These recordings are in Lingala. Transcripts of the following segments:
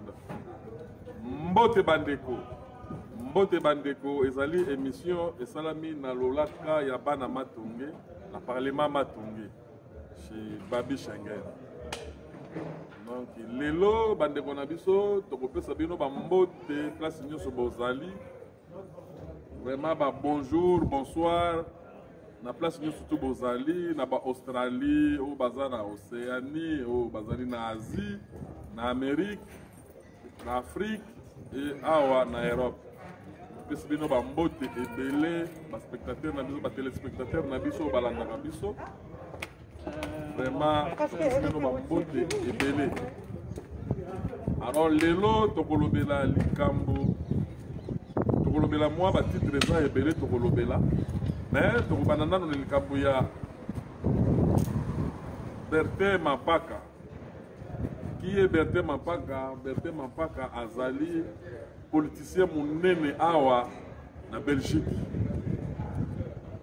Rwanda. Mbote bandeko. Mbote bandeko ezali émission esalami na lolaka ya bana Matonge na parlement Matonge chez Babi Schengen. Donc lelo bandeko na biso tokopesa bino ba mbote place nyonso bozali. Vraiment ba bonjour, bonsoir. Na place nyonso to bozali na ba Australie, ou baza na Océanie, ou bazali na Asie, na Amérique, na Afrique et awa na Europe. Pesi bino ba mbote ebele, ba spectateurs na biso, ba téléspectateurs na biso, ba landaka biso. Vraiment pesi bino ba mbote ebele. Alors lelo tokolobela likambo. Tokolobela moi ba titre eza ebele tokolobela. Mais tokobanda nano na likambo ya Bertin Mapaka. Qui est Bertin Mapaka? Bertin Mapaka azali politicien monene awa na Belgique.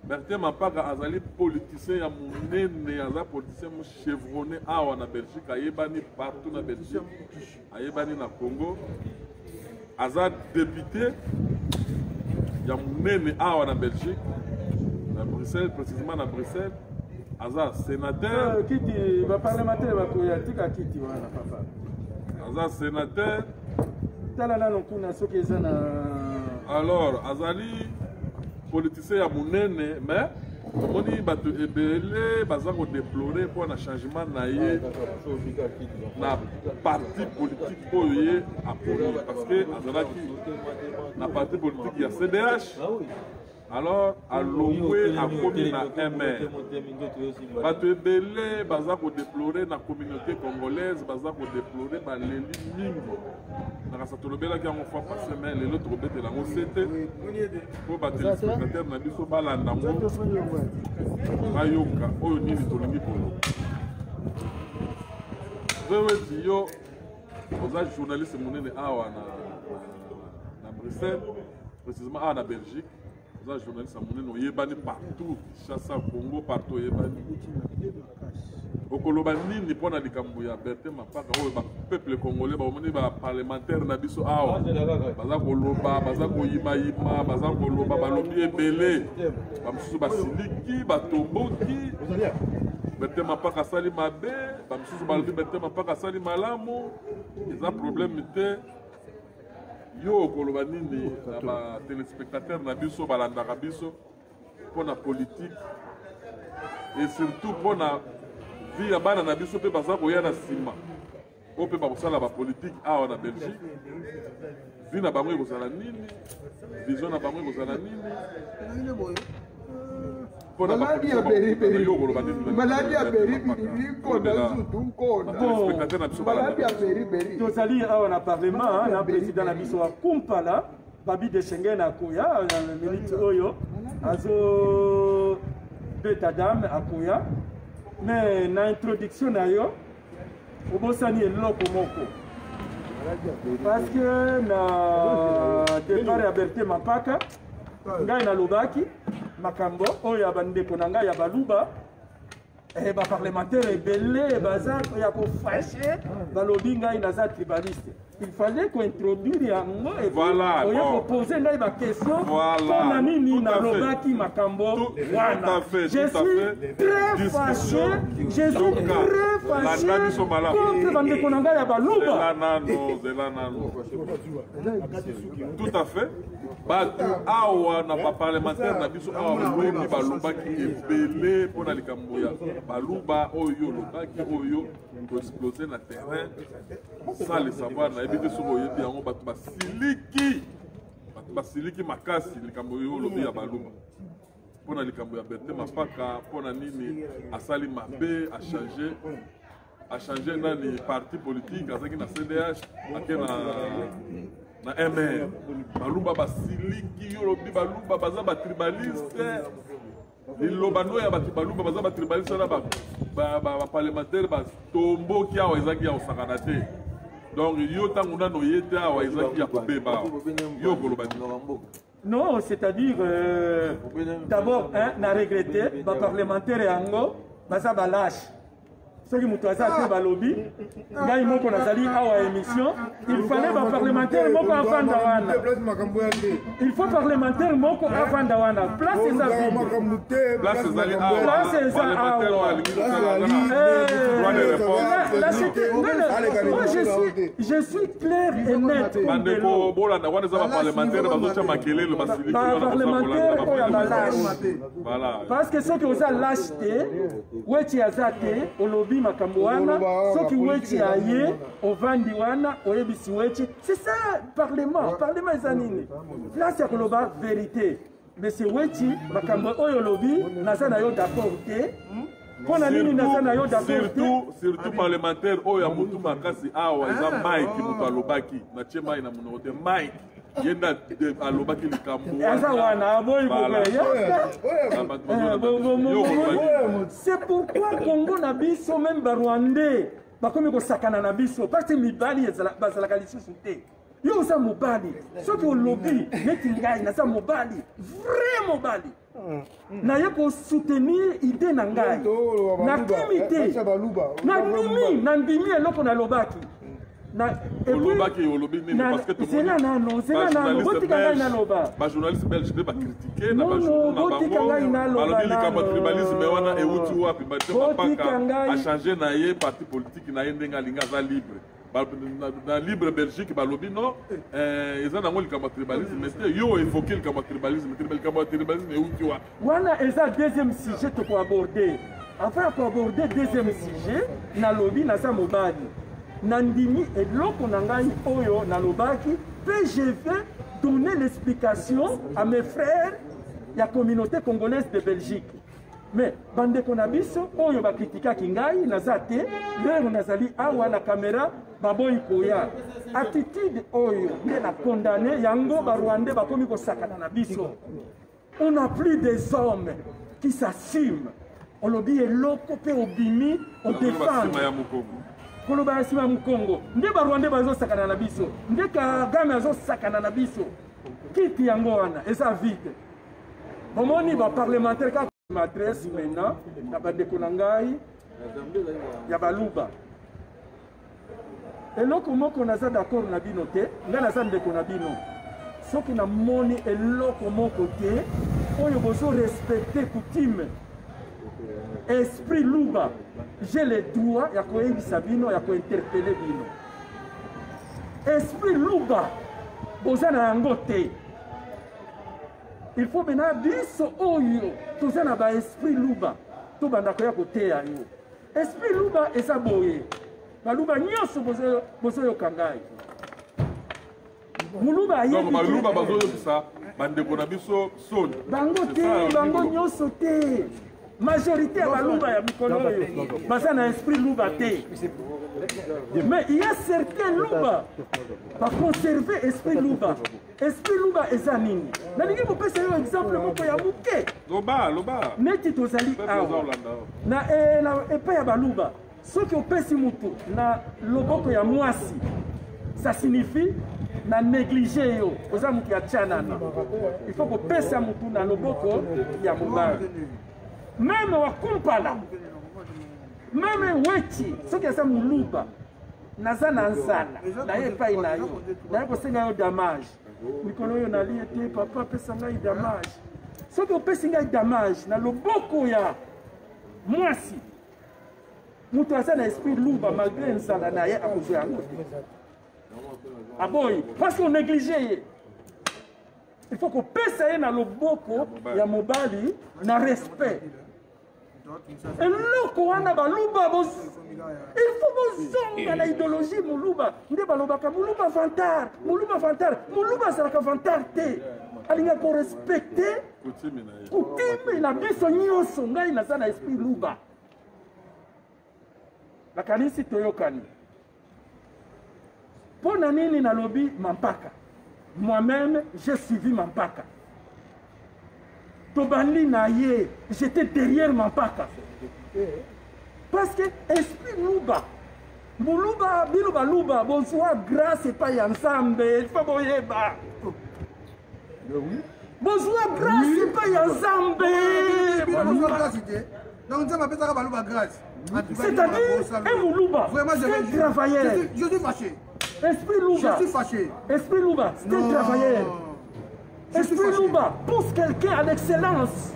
Bertin Mapaka azali politicien ya monene, aza politicien chevronné awa na Belgique, ayebani partout na Belgique, ayebani na Congo. Aza député ya monene awa na Belgique, na Bruxelles, précisément na Bruxelles. Aza sénateur. Kiti ba parlementaire ba koyatika kiti wana papa. Aza sénateur. Alors, azali politicien ya monene, mais omoni bato ebele baza ko déplorer pour un changement na ye na parti politique oyo ye aponi parce que azalaki na parti politique ya CDH. Alors, à l'oué, à commis na MR. Bato ebele baza ko déplorer na communauté congolaise, baza ko déplorer ba leli mingi. Na sa tolobela ki en fois par semaine, les autres bête la recette. Pour ba téléspectateur na biso balanda ngo. Bayoka oyo nini tolingi polo. Wewe tiyo oza journaliste monene awa na Bruxelles, précisément à la Belgique. Vous êtes journaliste à mon nom, yebani partout, Chassa, Congo, partout, yebani. Au Kolobani, ni pas na likambo ya Bertin Mapaka, le peuple congolais, les parlementaires nabiso awa, baza koloba, baza koyima yima, baza koloba, balobi ebele, bamsusu basiliki, batomboki, Bertin Mapaka sali mabe, bamsusu balobi Bertin Mapaka sali malamu, ils ont problème te. Yo koloba nini na ba téléspectateurs na biso balandaka biso pour la politique et surtout pour la vie ya bana na biso pe baza koya na sima o pe ba kosala ba politique awa na Belgique vie na bango ekozala nini vision na bango ekozala nini maladi ya beriberi maladi ya beriberi kona zutu kona maladi ya beriberi tozali awa na parlement na président na biso wa Kumpala Babi de Schengen akoya na minute oyo azo beta dame akoya mais na introduction na yo obosani eloko moko parce que na départ ya Bertin Mapaka ngai na lobaki makambo oyo ya bandeko na ngai ya baluba ba parlementaire ebele baza ya ko fâché balobi ngai naza tribaliste. Il fallait qu'on introduise yango et voilà on poser ngai ba question pour nini na lobaki makambo wana. Je suis très fâché, je suis très fâché contre bandeko na ngai ya baluba. Tout à fait. Batu awa na ba parlementaire na biso awa lobi baluba ki ebele pona likambo ya baluba oyo lobaki oyo ko exploser na terrain sans le savoir na ebite soko yebi yango batu basiliki makasi likambo oyo lobi ya baluba pona likambo ya Bertin Mapaka pona nini asali mabe a changer nani parti politique azaki na CDH akena na MR baluba basiliki yolobi baluba baza ba tribaliste lilobano ya baluba baza ba tribaliste na ba parlementaire ba tomboki awa ezaki ya osakana te donc yo tangu nano yete awa ezaki ya kobeba yo koloba non, c'est-à-dire d'abord n'a regretté ba parlementaire yango baza ba lâche. soki moto aza te balobi ngai moko nazali awa émission il fallait baparlementaire moko avanda wana il faut parlementaire moko avanda wana place eza je suis clair et net parlementaire oyo ya balache parce que soki oza lâche te weti aza te olobi makambo wana soki weti aye ovandi wana oyebisi weti c'est ça parlement eza nini place ya koloba vérité mais c'est weti makambo oyo olobi naza na yo d'accord te mpona nini naza na yo d'accord te surtout parlementaire oyo ya motu makasi awa eza mike moto alobaki natie mai na monoko te mike yenda alobaki likambo aza wana aboyi c'est pourquoi Congo na biso même barwandais bakomi kosakana na biso parce que mibali bazalaka lisusu te yo oza mobali soki olobi neti ngai naza mobali vrai mobali naye kosoutenir idée na ngai nakimi te nandimi eloko nalobaki zela nano botika ngai naloba bajournaliste belge nde bacritiqué na botika ngai naloba likambo tribalisme wana euti wapi bapaka achange na ye parti politique na ye ndenge alingi aza libre na libre Belgique balobi non eza nango likambo tribalisme te yo évoqué likambo tribalisme euti wapi wana eza deuxième sujet tokoaborder enfin koaborder deuxième sujet nalobi naza mobali nandimi eloko na ngai oyo nalobaki pe je vais donner l'explication à mes frères ya communauté congolaise de Belgique mais bandeko na biso oyo bakritikaki ngai naza te lero nazali awa na kamera baboyi koya attitude oyo nde na condamné yango barwandais bakomi kosakana na biso on n'a plus des hommes qui s'assument olobi eloko pe obimi odefendre koloba ya nsima ya mokongo nde barwandais bazosakana na biso nde kagame azosakana na biso kiti yango wana eza vide omoni baparlementaire kaka m'adresse maintenant na bandeko na ngai ya baluba eloko moko naza d'accord na bino te ngai naza ndeko na bino soki namoni eloko moko te oyo bozorespecte coutume esprit luba j'ai le droit ya koyebisa bino ya kointerpele bino esprit luba boza na yango te il faut maintenant biso oyo toza na baesprit luba tobanda koya koteya yo esprit luba eza boye baluba nyonso bozoyoka ngai muluba ayebibaluba bazoyokisa bandeko na biso soni bango te bango nyonso te majorité ya baluba ya mikolo oyo baza na esprit luba te mais il y a certains luba baconserve esprit luba eza nini nalingi kopesa yo exemple moko ya moke loba neti tozali awa na epai ya baluba soki opesi mutu na loboko ya mwasi ça signifie na néglige yo oza mutu ya tianana il faut kopesa mutu na loboko ya mobali meme wakumpala meme weti soki aza moluba naza na nzala naye epai na yo naye kosenga yo damage mikolo oyo nalie te papa apesa ngai damage soki opesi ngai damage na loboko ya mwasi mutu aza na esprit luba malgré nzala na ye akozwa yango te aboyi parce qu'on néglige ye il faut kopesa ye na loboko ya mobali na respect eloko wana baluba il faut bozonga na idéologie moluba nde balobaka moluba vantard moluba azalaka vantard te alinga korespecte kutime na biso nyonso ngai naza na esprit luba nakanisi toyokani mpo na nini nalobi mampaka moi-même j'ai suivi mampaka tobandi na ye j'étais derrière mampaka parce que esprit luba moluba bino baluba bozwa grâce epai ya nzambe fa boyeba bozwa grâce epai ya nzambe donc nzambe apesaka baluba grâce C'est-à-dire, un Moulouba, c'est un travailleur. Je suis fâché. Esprit Louba. Je suis fâché. Esprit Louba, c'est un travailleur. Esprit Louba pousse quelqu'un à l'excellence,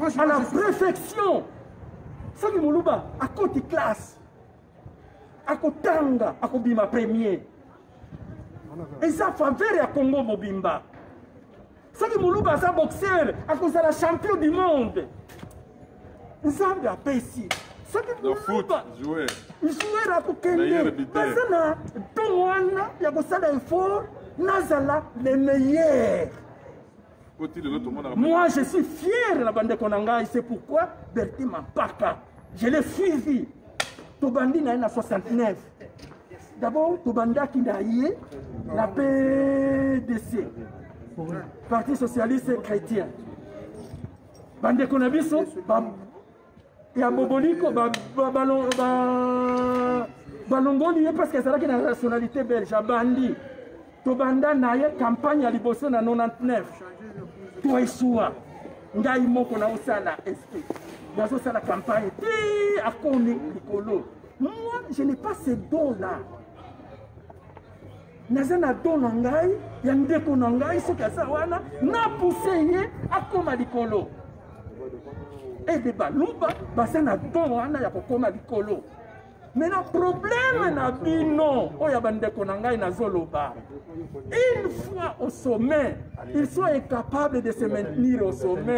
à la perfection. C'est que Moulouba, à côté classe, à côté tanga, à côté bima premier. Et ça faveur à Congo Mobimba. C'est que Moulouba, c'est un boxeur, à cause de la champion du monde. Nous avons la paix ici. Le foot, jouer. Jouer à Kokende. Bazana, Tongwana, Yagosala effort, Nazala, les meilleurs. Moi, je suis fier de la bande Konanga et c'est pourquoi Berti Mampaka, je l'ai suivi. Tobandi n'a 69. D'abord, Tobanda qui n'a eu la PDC, Parti Socialiste Chrétien. Bande Konabiso, il y a Boboliko, Balongoli, parce que c'est là qu'il y a la nationalité belge, Bandi. Tobanda n'a eu campagne à Liboso en 99. Toi et Soua, Ngai Moko na Osala esprit. Dans Osala campagne, à Kone, Nicolo. Moi, je n'ai pas ces dons-là. Nazana don Nangai, Yandeko Nangai, ce que ça wana, n'a poussé à Koma Nicolo. Et des balumba, basana don wana ya Koma Nicolo. Maintenant, problème na bino, oya bandeko nangai na zoloba. Une fois au sommet, ils sont incapables de se maintenir au sommet.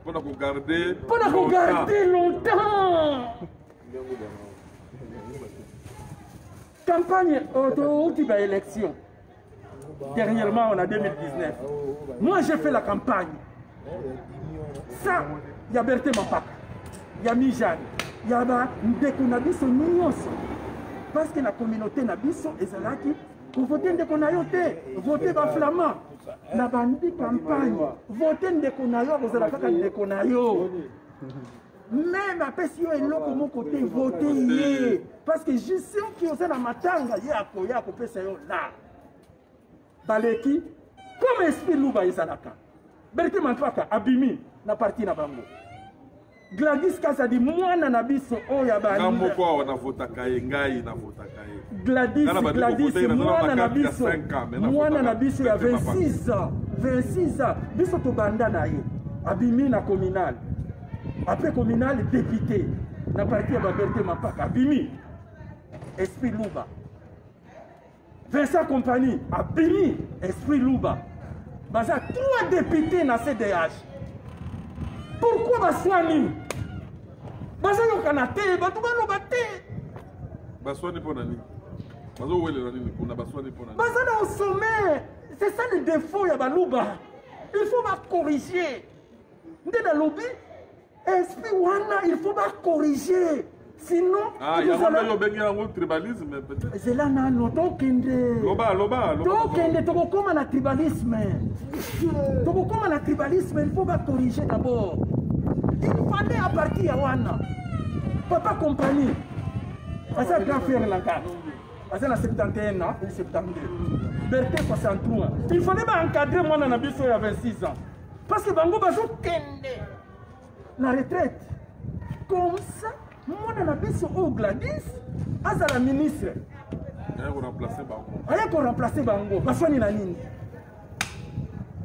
Pour garder longtemps. Campagne autour élection. Dernièrement, on a 2019. Moi, j'ai fait la campagne. Ça, il y a Berté Mampaka, il y a Mijane. Il y a Ndeko Nabiso Nyonso. Parce que la communauté Nabiso est là qui voter Ndeko Nayote, voter ba flamand. Na bandi campagne, voter Ndeko Nayo, vous allez faire Ndeko Nayo. Même après si vous êtes là mon côté, voter. Parce que je sais qui ont la matanga, il y a Koya, Kopé Sayo là. Baleki, comme esprit Louba Izalaka. Berti Mampaka, Abimi, na parti na bango. Gladys Kazadi, moi na biso oya bani. Ngambo kwa wana vota kaye ngai na vota kaye. Gladys, moi na biso. Moi na biso ya 26 ans. 26 ans. Biso to banda na ye. Abimi na communal. Après communal député. Na parti ya Berté Mampaka. Abimi. Esprit Louba. Vincent Compagnie. Abimi. Esprit Louba. Baza 3 députés na CDH. Pourquoi Baswani? Baswani Kanate, Batubano Bate. Baswani Ponani. Baswani au sommet. C'est ça le défaut, Yabalouba. Il faut corriger. Dans le lobby, esprit Wana, il faut corriger. Sinon, il y a un tribalisme peut-être. C'est là, non, Tokende. Loba. Tokende, Tokokoma na tribalisme. Tokokoma na tribalisme, il faut corriger d'abord. Il fallait à partir à Wana. Papa Compagnie. C'est un grand frère là. C'est à 71 ans, 72. Berté 63. Il fallait encadrer moi dans la biso à 26 ans. Parce que Bango Bazo Kende. La retraite. Comme ça. Moi, dans la biso au Gladys, à la ministre. Il y a remplacé Bango. Il y a remplacé Bango.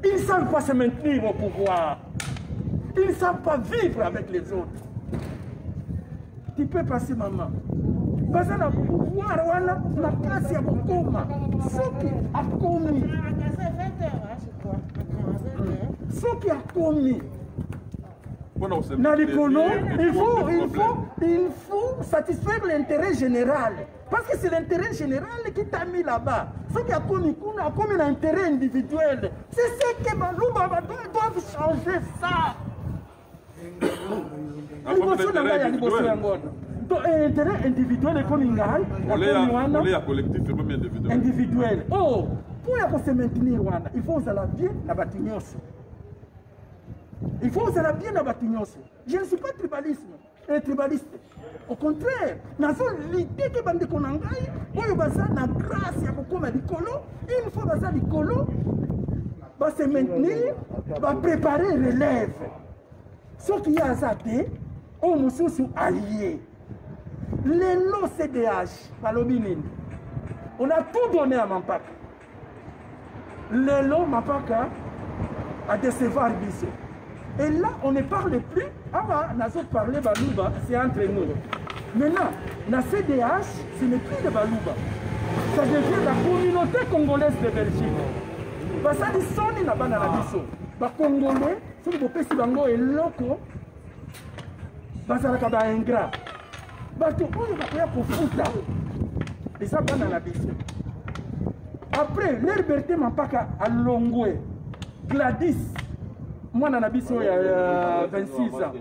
Ils ne savent pas se maintenir au pouvoir. Ils ne savent pas vivre avec les autres. Tu peux passer, maman. Parce que le pouvoir, la place, il y a beaucoup. Ce qui a commis. Ce qui a commis. Il faut satisfaire l'intérêt général. Parce que c'est l'intérêt général qui t'a mis là-bas. Ce qui a commis l'intérêt individuel. C'est ce que Malouba doivent changer ça. L'intérêt individuel est comme individuel. Oh, pour se maintenir, il faut aller bien la bâtignos. Il faut aller bien la bâtignos. Je ne suis pas tribaliste. Au contraire, l'idée que bande konangai, oyo baza na grâce ya kokoma likolo, il faut baza likolo, va se maintenir, va préparer relève. Ce qui est azate, oyo mosusu allié. Lelo CDH, balobi nini. On a tout donné à Mampaka. Lelo Mampaka a décevoir biso. Et là, on ne parle plus. Ah bah, nous parlé Balouba, c'est entre nous. Maintenant, la CDH, ce n'est plus de Balouba. Ça devient la communauté congolaise de Belgique. Parce que les soni na bana la biso. Ba Congolais, si vous pesi bango et loko, bazalaka ba ingrat. Bato oyo bakoya kofuta. Et ça bana la biso. Après, l'Herberté Mampaka à Longwe, Gladys, moi dans la biso il y a 26 ans.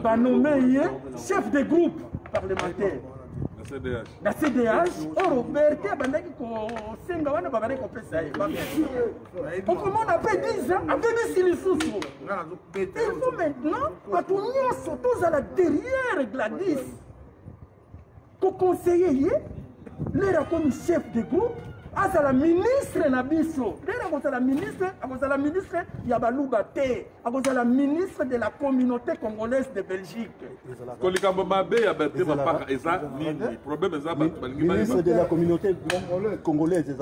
Bah nommé chef de groupe parlementaire. La CDH, Herberté Bandaki ko senga wana babare ko pesa. On commande après 10 ans, après 10 il sous. Il faut maintenant bato nyonso tous à la derrière Gladys. Ko conseiller l'air comme chef de groupe, à la ministre Nabiso, à la ministre Yabalouba Té, à la ministre de la communauté congolaise de Belgique. Ministre de la communauté congolaise,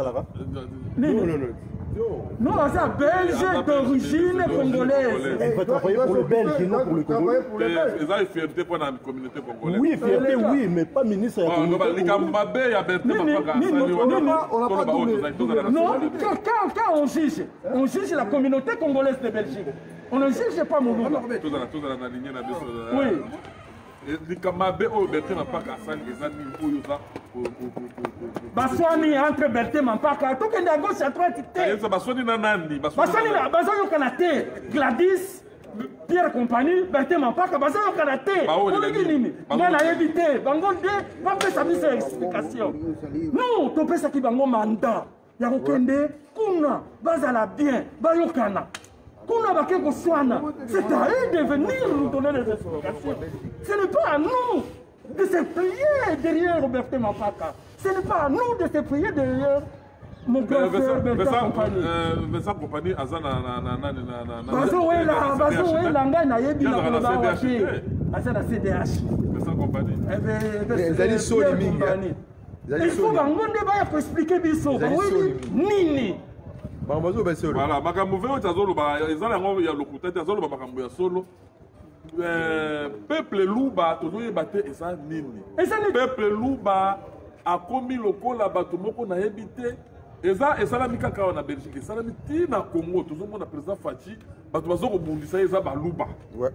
non, c'est belge d'origine congolaise. Elle va travailler pour le Belge, non pour le Congolais. Ils ont une fierté pour la communauté congolaise. Oui, fierté, oui, mais pas ministre de la communauté congolaise. Non, quand on juge la communauté congolaise de Belgique. On ne juge pas mon nom. Oui. Baswani entre Berté Mampaka, tout est à gauche à droite. Baswani nanani, Baswani Kanate, Gladys, Pierre Compagnie, Berté Mampaka, Baswani Kanate. On a évité, Bangonde, va faire sa mise à explication. Non, tu peux ça qui bango mandat. Yarokende, Kuna, Bazala bien, Bayokana. C'est à eux de venir nous donner les explications. Ce n'est pas à nous de se plier derrière Roberto Mampaka. Ce n'est pas à nous de se plier derrière mon grand frère Bertrand Compagnie. Vincent Compagnie, Azana. Azana CDH. Vincent Compagnie. Il faut expliquer Bisso. Nini. Voilà, makambo veo tazolo ba ezala ngo ya lokuta tazolo ba makambo ya solo. Peuple Luba tozoye bate eza nini? Peuple Luba a komi lokola bato moko na yebite eza ezala mikaka na Belgique ezala miti na Congo tozomona président Fachi bato bazoko bundisa eza ba Luba. Ouais.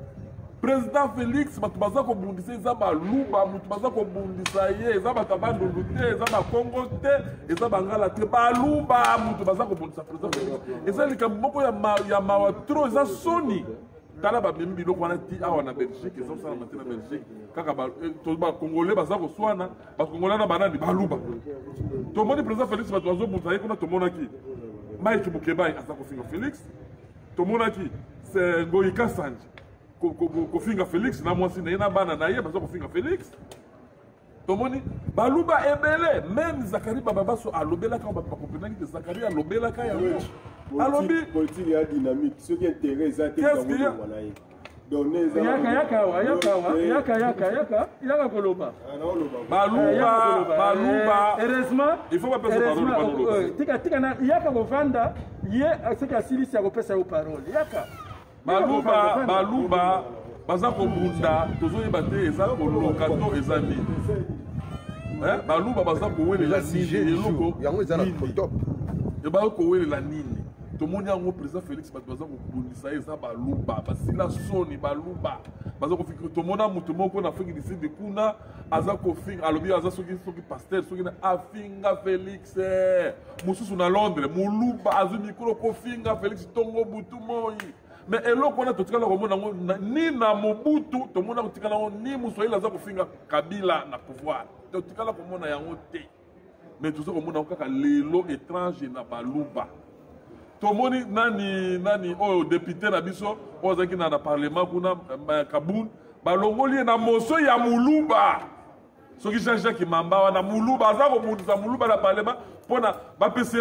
Président Félix bato bazako bundisa eza ba Luba, mutu bazako bundisa ye eza bato bandundu te eza ba Congo te eza bangala te ba Luba mutu bazako bundisa président Félix eza likambo moko ya mawa trop eza soni tala ba membi biloko wana ti awa na Belgique eza osala matin na Belgique kaka ba Congolais bazako swana ba Congolais na banani ba Luba tomoni président Félix bato bazo bundisa ye kuna tomonaki Mike Bukebai azako finga Félix tomonaki c'est Ngoïka Sanji kofinga Félix na mwasi na ye na bana na ye baza kofinga Félix tomoni baluba ebele même Zakari Bababaso alobelaka bakoprenaki te Zakari alobelaka yango alobi politique ya dynamique ce qui intéresse à yaka koloba baluba heureusement il faut pas passer parole tika na yaka kovanda ye ce qui asilisi ya kopesa yo parole yaka baluba baza kobunda tozoyeba te eza koloka to eza nini baluba baza kowelela nini eloko yango eza na top eba kowelela nini tomoni yango président Félix bato baza kobundisa ye eza baluba basila soni baluba baza kofikira tomona moto moko na Afrique du Sud kuna aza kofinga alobi aza soki pasteur soki na afinga Félix mosusu na Londres moluba azwi mikolo kofinga Félix tongo butu moi. Mais eloko wana totikala komona ngo ni na Mobutu tomona kotikala ngo ni Muswahili aza kofinga Kabila na pouvoir totikala komona yango te mais tozo komona kaka lelo étranger na baluba tomoni nani oyo député na biso ozaki na parlement kuna Kabun balongoli na moso ya muluba soki Jean-Jacques Mamba wana muluba aza kobundisa muluba na parlement pona bapesi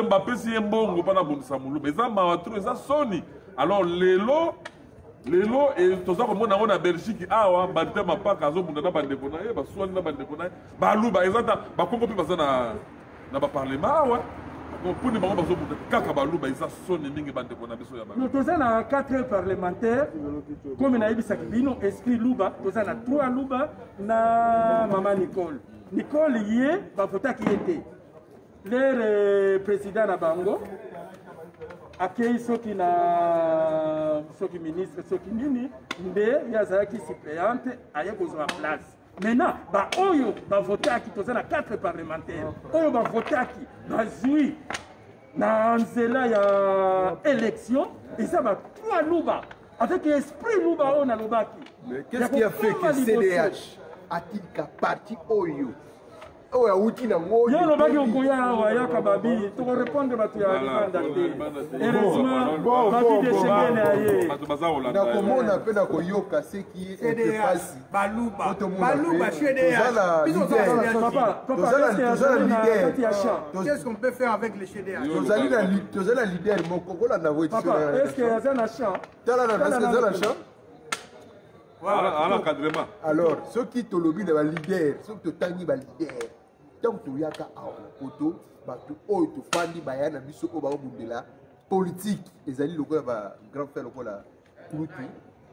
mbongo pona bundisa muluba eza mawa trop eza soni. Alors, lelo, lelo toza komona yango na Belgique awa bandite mapaka azobunda na bandeko na ye baswani na bandeko na ye baluba ezata bakongo mpe baza na baparlema awa mponi bango bazobunda kaka baluba eza soni mingi bandeko na biso ya nous toza na 4 parlementaire comme nayebisaki bino esprit luba toza na 3 luba na mama Nicole ye bavotaki ye te leur président na bango akei soki ministre soki nini nde ye azalaki suppléante aye kozwa place maintenant baoyo bavotaki toza na 4 parlementaire oyo bavotaki bazwi na nzela ya élection eza ba 3 luba avec esprit luba oyo nalobaki. Mais qu'est-ce qui a fait que CDH a-t-il qu'à parti oyo oyo auti na ngo yo lobaki okoya awa yaka babi tokorépondre bato ya libanda te heureusement babi de chengene aye nakomona mpe na koyoka ce qui est un peu facile baluba qu'est-ce qu'on peut faire avec les CDH tozali na leader moko kolanda est-ce que aza na champ tala na champ alors soki tolobi na balider soki totangi balider ntango toyaka awa na poto bato oyo tofandi baya na biso oyo baobundela politique ezali lokola bagrand frère lokola kulutu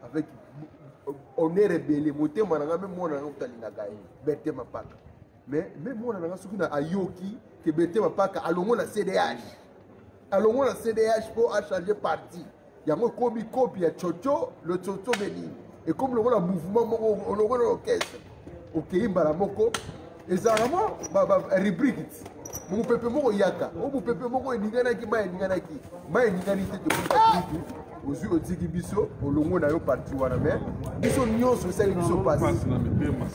avec honneur ebele motema nanga me mwana nanga kotalingaka ye Bertin Mapaka mais mwana nanga soki na ayoki ke Bertin Mapaka alongo na CDH mpo achange parti yango ekomi kopi ya Chocho le Chocho benini et comme le mouvement on le orchestre ok mbala moko ezalama rubrique mon pepe moko yaka mon pepe moko eninganaki mayeningani te tokotakitu ozwi otiki biso olongo na yo parti wana mais biso nyonso esali biso pasi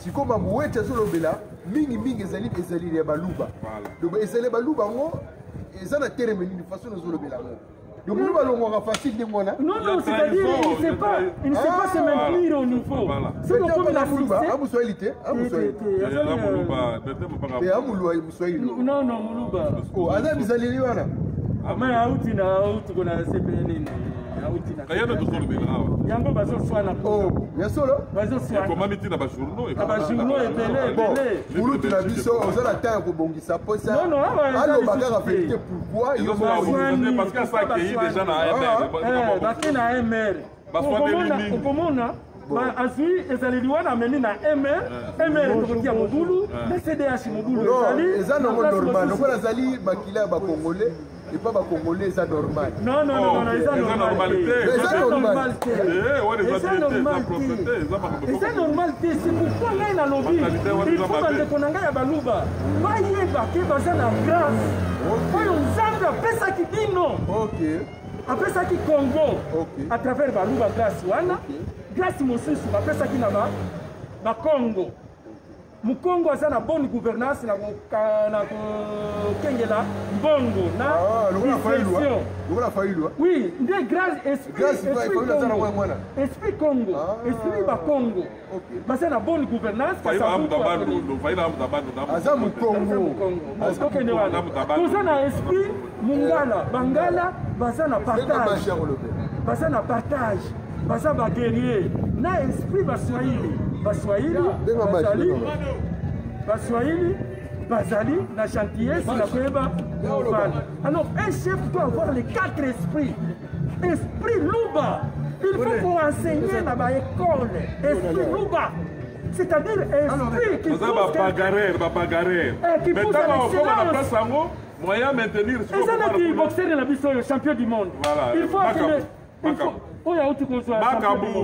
siko mamuwete azolobela mingi ezali ya baluba donc ezali baluba ngo eza na terme nini façon azolobela ngo. Donc nous allons facile de moi là. Non, c'est-à-dire il ne sait pas se maintenir au niveau. C'est le comme la foulba. Amuswahilité. Non, Muluba. Oh, Ada bizalili wana. Mais auti kona CPN. Yango bazo swana. Oh, ya solo? Bazo swana. Comment miti na ba journaux et bon, pour la biso ozala temps ko bongisa posa. Non, allo bakara vérité pourquoi il parce que ça qui déjà na MR. Bakena MR. Okomona azwi ezaleli wana ameni na MR tokotia mobulu na CDH mobulu ezali eza normal lokola azali makila ya bakongolais et pas bakongolais eza normal. Non, eza normalité. Eza normalité. C'est pourquoi ngai na lobby il faut bandeko na ngai ya baluba bayeba ke baza na grâce oyo nzambe apesaki bino apesaki Congo à travers baluba grâce wana grâce mosusu bapesaki na bakongo mukongo aza na bonne gouvernance na kokengela mbongo na discrétion. Oui, nde grâce esprit Congo esprit bakongo baza na bonne gouvernance aza mukongo okende wana toza na esprit mungala bangala baza na partage baza baguerrier na esprit baswahili bazali na gentillesse na koyeba kovanda. Alors un chef doit avoir les 4 esprits. Esprit luba, il faut qu'on enseigne dans ma école. Esprit luba, c'est-à-dire esprit qui pousse à l'excellence. Moyen maintenir ce qu'on boxer dans la biso champion du monde. Il faut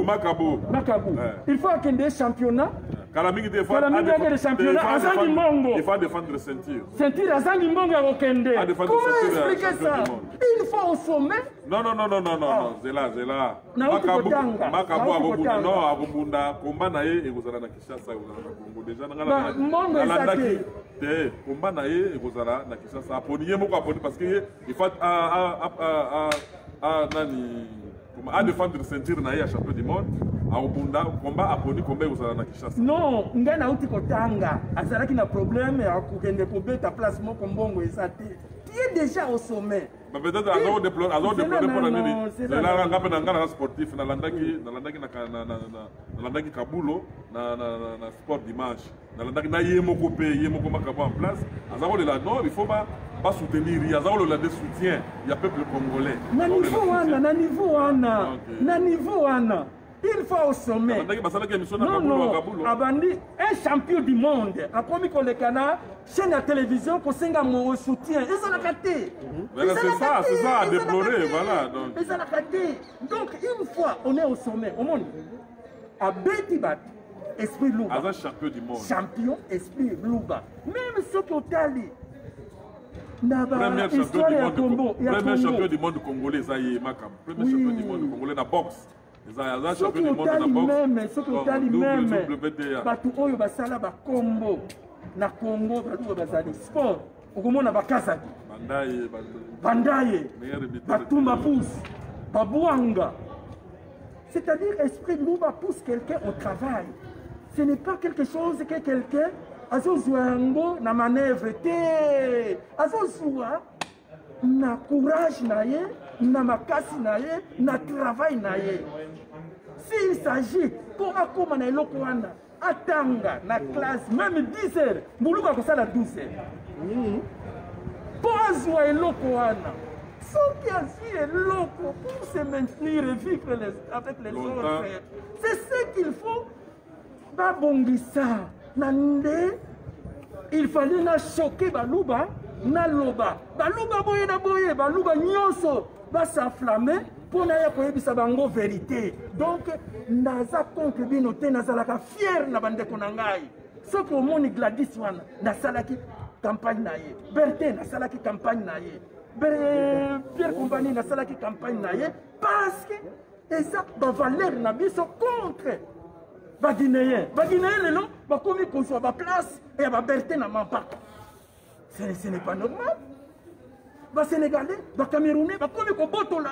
Makabu. Il faut qu'il y ait des championnats. Il faut défendre le ceinture. Comment expliquer ça? Une fois au sommet? Non, Zela. Makabu, Abunda, combat nae et vous allez na Kinshasa, déjà combat nae et vous allez na Kinshasa. Aponier moko aponi parce que il faut à défendre le ceinture nae à champion du monde. Abunda combat aponi combat vous allez na Kinshasa. Non, ngana uti kotanga. Azalaki na problème ya kokende kobeta place moko mbongo esate. qui est déjà au sommet. Peut-être avant de déplorer pour la nuit. C'est là un sportif na landaki Kabulo na sport dimanche. Na landaki na yemoko makabo en place. Azaro de la non, il faut pas soutenir, azaro le soutien, il y a peuple congolais. Na niveau ana. Il faut au sommet. Non, Abandi, un champion du monde. A commis qu'on le canard, chaîne à télévision, qu'on s'enga mon soutien. Ils ont la raté. C'est ça, à déplorer, voilà. Ils ont la raté. Donc, une fois, on est au sommet, au monde. À Betibat, Esprit Louba. Un champion du monde. Champion, Esprit Louba. Même ceux qui ont tali. Premier champion du monde congolais, ça y est, Makam. Premier champion du monde congolais, la boxe. Ceux qui ont tali même, ceux qui ont tali même, batu oyo basala ba combo na Congo batu bazali sport. Okomona bakazaki. Bandaye. Batumba pousse. Babouanga. C'est-à-dire esprit Louba pousse quelqu'un au travail. Ce n'est pas quelque chose que quelqu'un azozwango na manœuvre te. Azozwa na courage na ye, na makasi na ye, na travail na ye. S'il s'agit pour akoma na eloko wana, atanga na classe même 10 heures, mbuluka kosala 12 heures. Pour azwa eloko wana, ce qui a su eloko pour se maintenir et vivre avec les autres, c'est ce qu'il faut. Babongisa, nande, il fallait na choquer baluba. Naloba, baluba boye na boye, baluba nyonso, ba s'enflammer pour na ya koyebisa bango vérité. Donc, naza contre binote nazalaka fier na bande konangai. Ce que moni Gladys wana, na salaki campagne na ye. Bertin na salaki campagne na ye. Pierre Compagnie na salaki campagne na ye parce que ça ba valeur na biso contre ba Guinéen. Ba Guinéen lelo ba komi ko so ba place et ba Bertin na mampa. Ce n'est pas normal. Les Sénégalais, les Camerounais, comme ils ont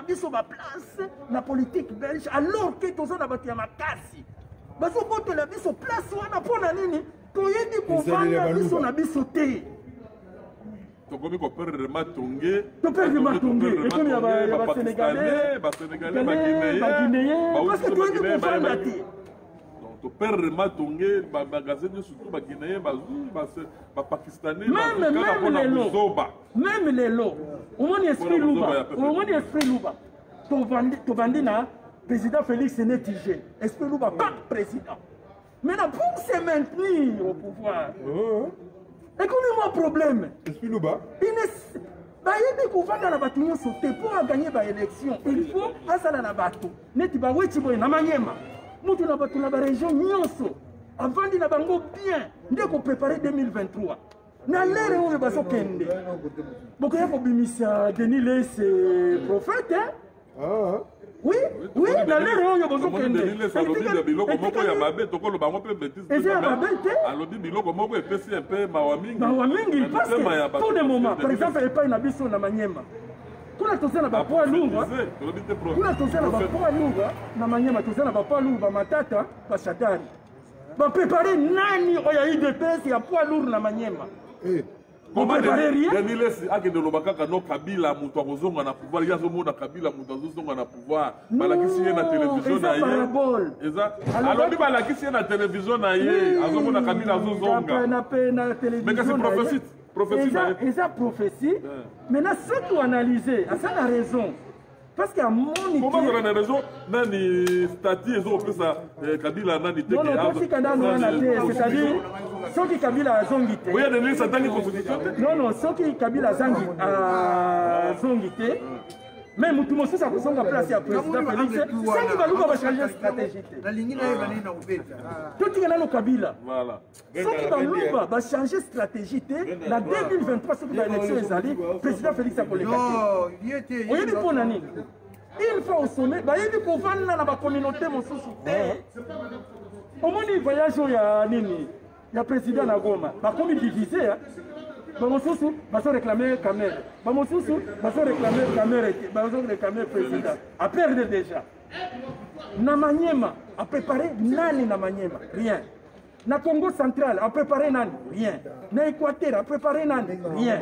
biso ba place la politique belge, alors que tous ont abattu ma casse. Ils ont la biso place wana pona nini? Toyebi ko vanda biso na biso te. Tokomi ko perdre matongé. To perdre matongé. Et comme il y a Sénégalais, Guinéens, parce que toyebi ko vanda te. To perdre matongé, bagazeni surtout ba Guinéens, ba Pakistanais, même les lots. Au moins esprit Louba. To bandi na président Félix Séné-Tigé. Esprit Louba pas président. Maintenant pour se maintenir au pouvoir. Et comme il y a un problème. Esprit Louba. Il y a pour gagner l'élection, il faut asala na bato. Neti ba weti boy na manyema. Mutu na bato na ba région nyonso. Avant de bango bien, ndé ko préparer 2023. Na lere oyo baso kende. Boko ya ko bimisa Denis Lesse prophète hein? Oui, na lere oyo baso kende. Denis Lesse alobi biloko moko ya mabe tokolo bango pe bêtise. Alobi biloko moko epesi un peu mawamingi. Mawamingi parce que pour le moment, par exemple, il pas na biso na manyema. Kuna tozana ba poids lourd. Kuna tozana ba poids lourd na manyema tozana ba poids lourd ba matata ba chatari. Ba préparer nani oya IDPS ya poids lourd na manyema. Comment Denis Lesse akende lobakaka no Kabila mutu akozonga na pouvoir yazo mona Kabila mutu azozonga na pouvoir balakisi ye na télévision na ye. Eza alobi balakisi ye na télévision na ye azomona Kabila azozonga. Na télévision. Mais que c'est prophétie. Et ça prophétie. Maintenant ceux qui ont analysé, ça a raison. Parce qu'il y a mon idée. Comment ça a raison? Nani statut ils ont fait ça Kabila nani teke. Non, c'est-à-dire ceux qui Kabila a zongité. Oui, il y a des listes à constitution. Non, ceux qui Kabila a zongité. Même tout le monde sait ça que son place à président Félix. Ça qui va nous changer stratégie. La ligne là est venue dans tout qui est là le Kabila. Voilà. Ça qui va nous changer stratégie. La 2023 ce qui va élection les alliés, président Félix a collé. Non, il était. Oui, il faut nani. Il faut au sommet. Bah il faut vendre dans la communauté mon souci. Au moins il voyage il y a nini. Il y a président na Goma. Bah comme il divisé hein. Bamosusu, baso réclamer caméra. Bamosusu, baso réclamer caméra. Baso réclamer président. A perdre déjà. Na Maniema a préparé nani na Maniema, rien. Na Congo central a préparé nani, rien. Na Équateur a préparé nani, rien.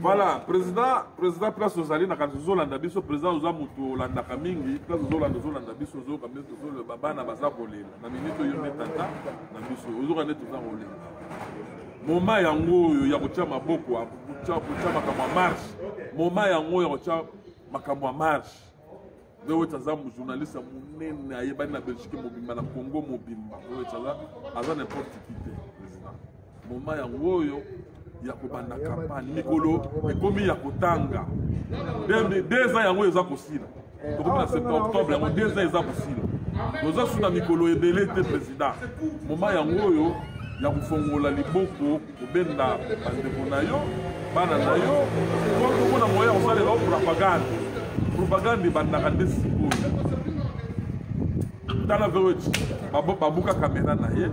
Voilà, président place ozali na kanzo zolanda biso président oza mutu olandaka mingi place ozolanda biso ozoka mbese tozoloba bana baza kolela na minute oyo nde tata na biso ozoka nde toza kolela moma yango oyo ya kotia maboko kotia makambo ya marche moma yango ya kotia makambo ya marche nde oyo aza journaliste monene ayebani na Belgique mobimba na Congo mobimba oyo aza n'importe qui te président moma yango oyo ya kobanda campagne mikolo ekomi ya kotanga 2 ans yango eza kosila tokomi na 7 octobre yango 2 ans eza kosila toza suna mikolo ebele te président moma yango oyo ya kofongola liboko kobenda bandeko na yo bana na yo po tomona moya ya kosalela propagande ebandaka nde sikoyo tala vewechi babuka kamera na ye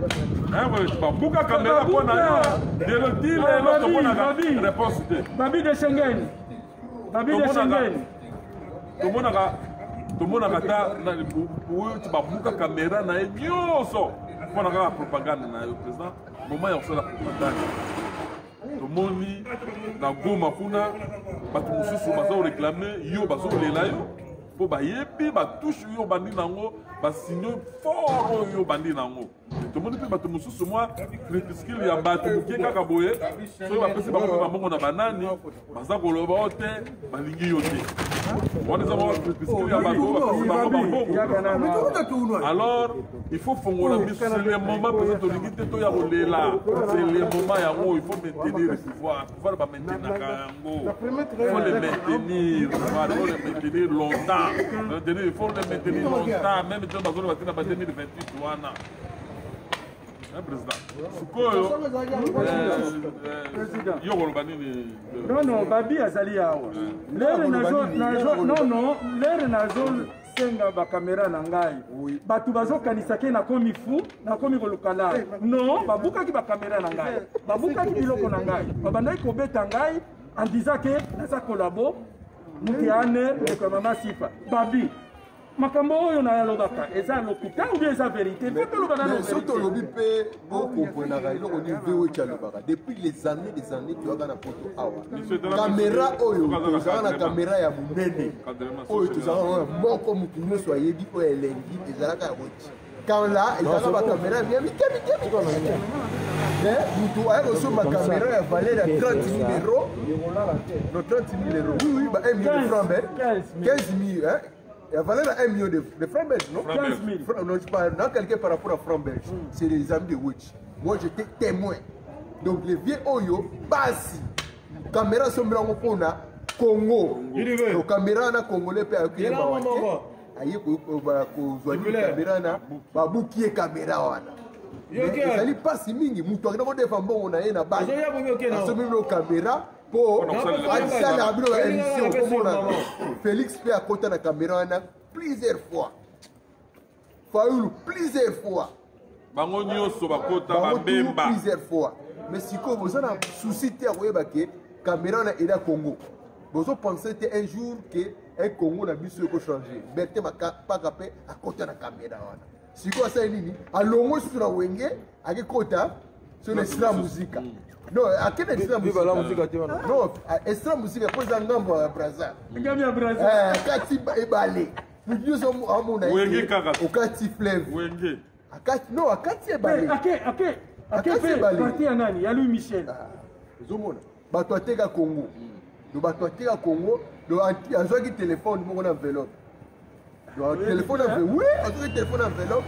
babuka kamera mpo na yo lelo tomonaka réponse te Babi de Schengen tomonaka ta wewechi babuka kamera na ye nyonso mpo na kaka propagande na yo président moma ya kosala propagande tomoni na Goma kuna bato mosusu baza koreklame yo bazokolela yo mpo bayebi batushe oyo bandi nango basinyo fort oyo bandi nango tomoni mpe bato mosusu mwa crépuscule ya bato mokie kaka boye soki bapesi bango mpe bambongo na banani baza koloba o te balingi yo te wana eza mwa crépuscule ya bato oyo bapesi bango bambongo alors il faut fongola biso c'est le moment peut-être tolingi te toya kolela c'est le moment yango il faut maintenir le pouvoir bamaintenaka yango il faut le maintenir longtemps il faut le maintenir longtemps même si bazolo batina ba 2028 wana président sikoyo yo koloba nini non babi azali awa lere nazo senga bakamera na ngai bato bazokanisaki nakomi fu nakomi kolukala non babukaki bakamera na ngai babukaki biloko na ngai babandaki kobeta ngai en disant ke naza kolabo muti ane ndeko ya mama sifa babi makambo oyo nayalobaka eza lokuta ou bien eza vérité mpe toloba na mais soki tolobi mpe okomprenaka eloko nini vewechi alobaka depuis les années toyaka na poto awa kamera oyo tozalaka na kamera ya monene oyo tozalaka na moko motu nyonso ayebi oyo elengi ezalaka ya koti kanla ezalaka bakamera ya mike mutu aya kosomba kamera ya valeur ya 30 000 euros no 30 000 euros oui ba 1 million de francs 15 000 il y a valeur à 1 million de francs belges, non? 15 000. Non, je parle dans quelqu'un par rapport à francs belges. C'est les amis de Witch. Moi, j'étais témoin. Donc, les vieux Oyo, Bassi, caméra sombre en Pona, Congo. Donc, caméra na Congolais, peut accueillir Mawake. Aïe, ko caméra na, babu qui est caméra wana. ezali mpasi mingi mutu akenda kodefa mbongo na ye na basi asomi bino kamera mpo adisalaka bino ba émission komona félix mpe akota na kamera wana plusieurs fois fayulu plusieurs fois bango nyonso bakota babemba plusieurs fois mais sikoyo boza na souci te ya koyeba ke kamera wana eda congo bozopense te un jour ke un congo na biso ekochange berte paka mpe akota na kamera wana sikoyo asali nini alongo susu na wenge akekota sur l'estra musika non akende estra musika non estra musika mpo eza ngambo ya braza akati ebale mutu nyonso amona okati fleuve non akati ebale akati ebale ya Louis Michel ozomona bato ateka congo do bato ateka congo do azwaki telefone moko na enveloppe téléphone enveloppe oui azwaki téléphone enveloppe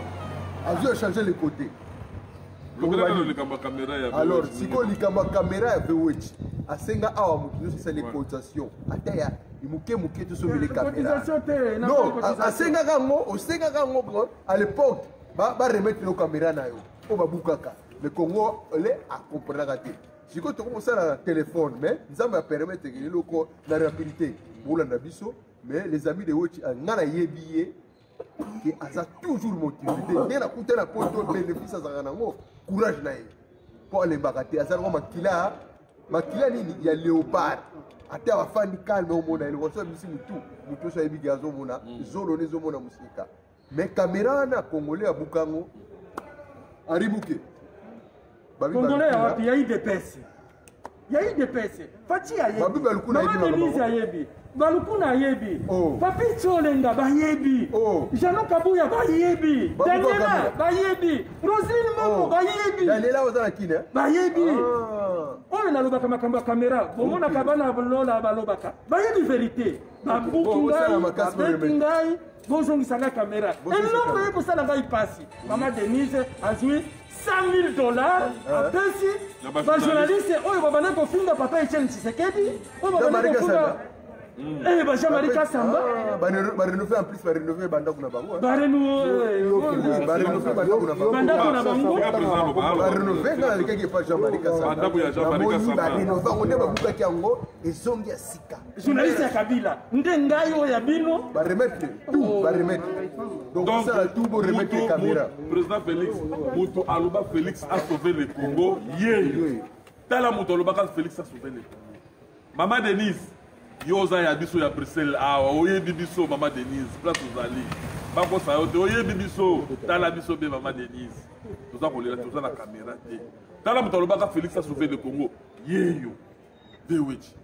azwi changer les côtés alors sikoyo likambo ya caméra ya vewechi asenga awa moto nyonso esali cotisation ata ya moke tosomeli caméra non asengaka yango osengaka yango à l'époque baremettre no caméra na yo oyo babukaka le congo le akomprenaka te sikoyo tokokosala na téléphone mais nzambe apermettre eloko na rapidité bolanda biso mais les amis de wechi nga nayebi ye ke aza toujours motivé te nde nakuta na poto bénéfice azalaka nango courage na ye mpo alembaka te aza nango makila nini ya léopard ata bafandi calme omona eloko so bisi mutu oso ayebiki azomona zolo ne ezomona mosika mais caméra wana congolais abuka yango aribuke congolais awapi ya idps Il y a eu des PC. Fati ayebi. Babi Balukuna Maman Denise ayebi. Balukuna ayebi. Papi Tsolenga bayebi. Jano Kabuya bayebi. Daniela bayebi. Roselyne Moko bayebi. Daniela ozana kine. Bayebi. On a lobaka makamba caméra. Bomona kabana lola balobaka. Bayebi vérité. Babukingai. Bozongisanga caméra. Et l'homme pour ça là-bas il passe. Maman Denise a joué $100,000 à Pessi. Les journalistes, oh, ils vont venir finir papa Etienne Tshisekedi. Oh, ils vont venir finir. Eh, bah, Jean-Marie Kassamba. Bah, rénover en plus, bah, rénover Bandakou Nabango. Bah, rénover Bandakou Nabango. Bah, rénover, quand quelqu'un qui n'est pas Jean-Marie Kassamba. Bah, rénover, on est à Boukakiango et Zongi à Sika. Journaliste à Kabila. Ndengayo ya Bino. Bah, remettre tout, bah, remettre. Donc, ça, tout pour remettre les caméras. Président Félix, Moutou Alouba Félix a sauvé le Congo. Yeah. Tala Moutou Alouba Félix a sauvé le Congo. Maman Denise. Yoza ya biso ya Bruxelles awa oye bibiso Maman Denise place ozali bako sa yote oye bibiso tala biso be Maman Denise toza kolela toza na caméra te tala moto alobaka Félix a sauvé le Congo yeyo bewechi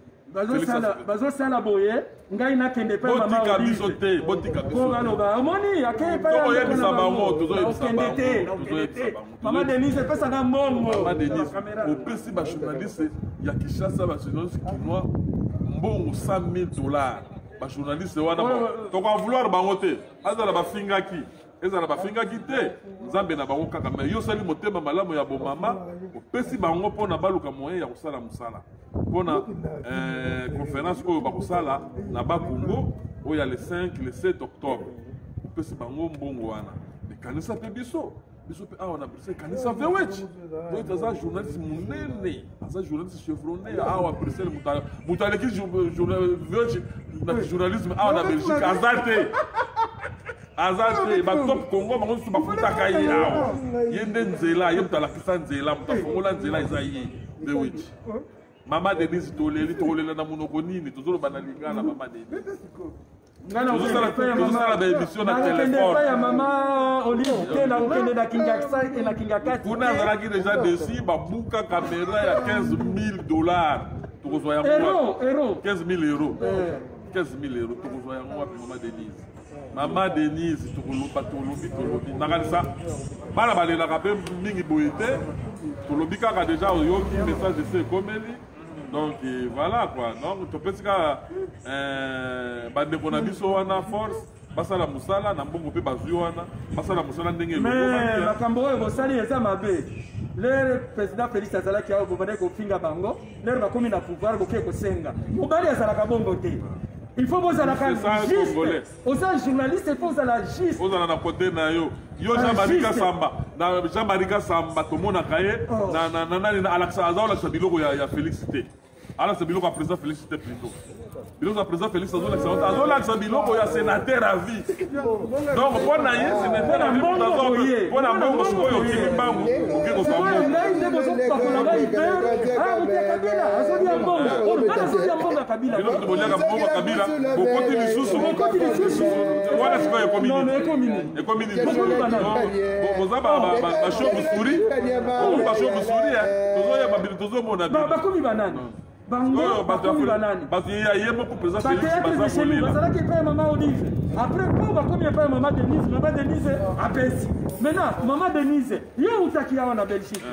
bazo sala boye ngai nakende pe Maman botika biso te botika biso ko aloba omoni akei pa ya oyebisa bango tozoyebisa bango Maman Denise pesa nga mbongo Maman Denise opesi ba journaliste ya Kinshasa ba journaliste kinois bon $100,000 ba journaliste wana to ko vouloir bango te azala ba fingaki ezala ba fingaki te nzambe na bango kaka mais yo sali motema malamu ya bomama opesi bango pona baluka moyen ya kosala musala pona conférence oyo bakosala na Bakongo oyo le 5 le 7 octobre opesi bango mbongo wana mekanisa pe biso pe awa na Bruxelles kanisa vewechi donc aza journaliste munene aza journaliste chevronné awa Bruxelles mutaleki vewechi na journalisme awa na Belgique azate batop Congo bango su bafutaka ye awa ye nde nzela ye mutalakisa nzela mutafongola nzela eza ye vewechi Maman Denise tolela na monoko nini tozoloba na lingala Maman Denise ngana uzosala ba émission na téléphone ya Maman Olive tena ukende na Kingaksa na Kingakati kuna azalaki déjà dessus babuka caméra ya $15,000 tokozwa yango euro 15,000 euros 15,000 euros tokozwa yango wapi Maman Denise tolobi nakanisa bana balelaka mpe mingi boye te tolobi kaka déjà oyoki message de se ekomeli donc voilà quoi donc topesika bandeko na biso wana force basala musala na mbongo mpe bazwi wana basala musala ndenge mais makambo oyo bosali eza mabe le président Félix azalaki awo bobande kofinga bango lero bakomi na pouvoir boke kosenga mobali azalaka bongo te il faut bozalaka juste oza journaliste il faut ozala juste ozala na kote na yo Jean-Marie Kassamba tomonaka ye na alakisa azolakisa biloko ya Félix te alakisa biloko ya président Félix te plutôt biloko ya président Félix azolakisa biloko ya sénateur à vie donc mpo na ye sénateur à vie mpo na mbongo sikoyo okimi mbangu oke biloko toboliaka mbongo ya Kabila bokoti lisusu wana sikoyo ekomi nini boza bashobusuri tozoyeba bino tozomona bakomi banani parce qu'il y a eu beaucoup de président Félix bazalaki epai ya Maman Olive après po bakomi epai ya Maman Denise apesi maintenant Maman Denise ye utaki awa na Belgique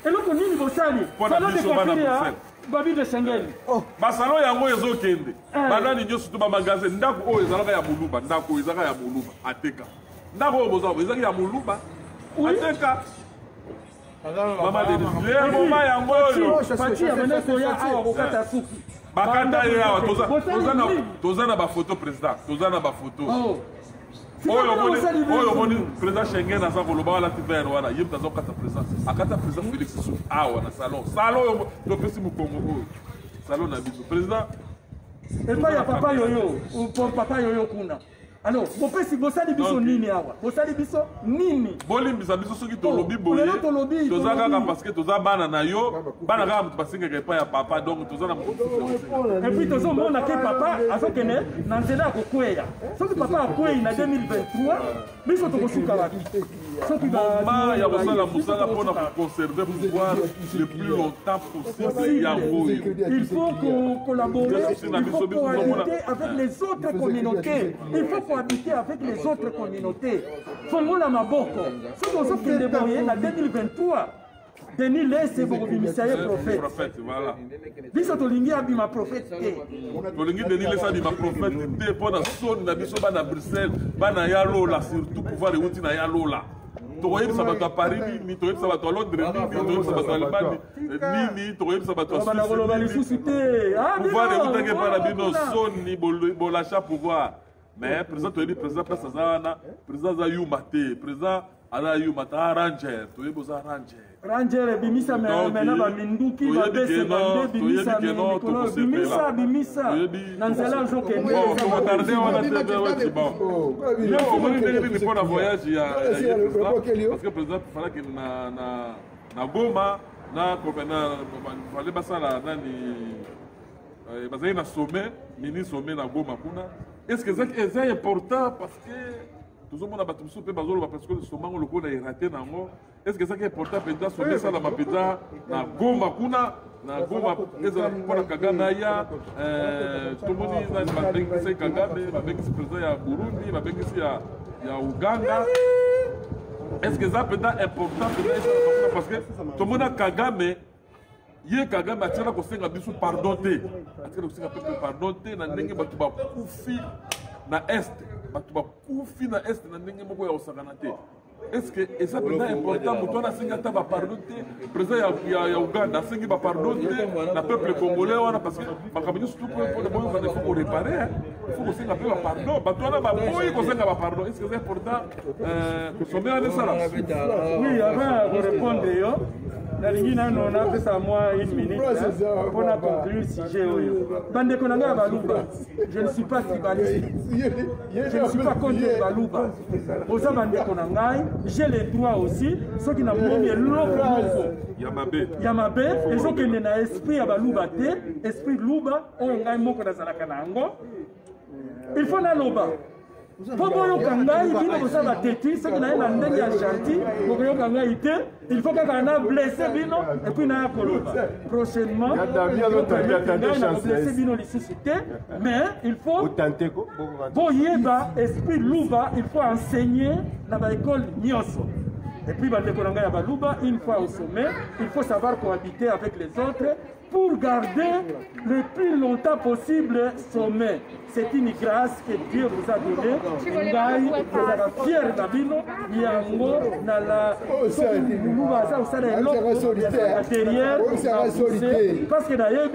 eloko nini bosali salon de coiffure ya Babi de Schengen basalon yango ezokende banani nyonso to bamagasin ndako oyo ezalaka ya moluba ndako oyo ezalaka ya moluba ateka ndako oyo bozala ezalaki ya moluba ateka Maman Denise le moma yango oyo Fati amene koya awa kokata suki bakanda ye awa toza na bafoto président toza na bafoto oyo omoni président Schengen aza koloba walati vere wana ye mutu aza kokata président akata président Félix suki awa na salon oyo topesi mokongo oyo salon na biso président epai ya papa yoyo kuna Alors, bopesi bosali biso nini awa? Bosali biso nini? Bolimbisa biso soki tolobi boye. Toza kaka parce que toza bana na yo, bana kaka mutu basingaka epai ya papa, donc toza na mutu. Et puis tozomona ke papa azokende na nzela ya kokweya. Soki papa akweyi na 2023, biso tokosuka wapi? Soki moment ya kosala mosala mpona koconserver pouvoir le plus longtemps possible ya ngoyo. Il faut collaborer, il faut cohabiter avec les autres communautés. Il faut cohabiter avec les autres communautés. Fongola maboko. Soki ozokende boye na 2023, Denis Lese bokobimisa ye prophète. Voilà. Biso tolingi abima prophète te. Tolingi Denis Lese abima prophète te mpona soni na biso bana Bruxelles, bana ya Lola, surtout pouvoir euti na ya Lola. Tokoyebisa bato ya Paris nini, tokoyebisa bato ya Londres nini, tokoyebisa bato ya Allemagne nini, tokoyebisa bato ya Suisse nini. Pouvoir eutaki epai na bino soni bolacha pouvoir. Mais président toyebi président place aza wana, président aza yuma te, président aza yuma ta ranger, toyebi oza ranger. Ranger ebimisa mena baminduki babese bande bimisa mikolo bimisa na nzela nzokende. Tokotarde wana te weti bon. Yo omoni ndenge nini mpona voyage ya président, parce que président falaki na Goma na fale basala nani bazali na sommet, mini sommet na Goma kuna. Est-ce que c'est important parce que tout le monde a battu le souper parce que le sommet le a raté nango. Est-ce que c'est important peut-être sommet ça la mapita na Goma kuna na Goma ezala pour Kagame ya tout le monde na bengisi Kagame bengisi président ya Burundi bengisi ya Uganda. Est-ce que ça peut-être important parce que tout le monde a Kagame Ye Kagame atira kosenga biso pardon te. Atira kosenga pepe pardon te na ndenge batu ba kufi na est. Batu ba kufi na est na ndenge moko ya osakana te. Est-ce que ça peut être important pour toi na senga ta ba pardon te? Président ya Uganda sengi ba pardon te na peuple congolais wana parce que bakabini surtout pour le bon il faut réparer. Il faut kosenga pepe ba pardon. Batu wana ba boyi kosenga ba pardon. Est-ce que c'est important sommet à ça là? Oui, avant de répondre yo. On a fait ça moi une minute pour conclure le sujet. Bandeko nanga Baluba, je ne suis pas tribaliste. Je ne suis pas contre Baluba. Oza bandeko nanga, j'ai les droits aussi. Ceux qui n'ont pas mis l'eau Yamabe, et ceux qui n'ont esprit à Baluba te, esprit Luba, on a moko na zalaka nango. Il faut na loba. Pobo yokangai bino kosala teti ce qui na na ndenge ya gentil pour yokangai te il faut que kana blessé bino et puis na koloba prochainement blessé bino lisucité mais il faut boyeba esprit luba il faut enseigner dans ba école nyonso. Et puis bandeko nanga ya baluba une fois au sommet il faut savoir cohabiter avec les autres pour garder le plus longtemps possible sommet. C'est une grâce que Dieu vous a donnée. Ngai, vous êtes fiers d'Abino, Yango, Nala, derrière, parce que d'ailleurs,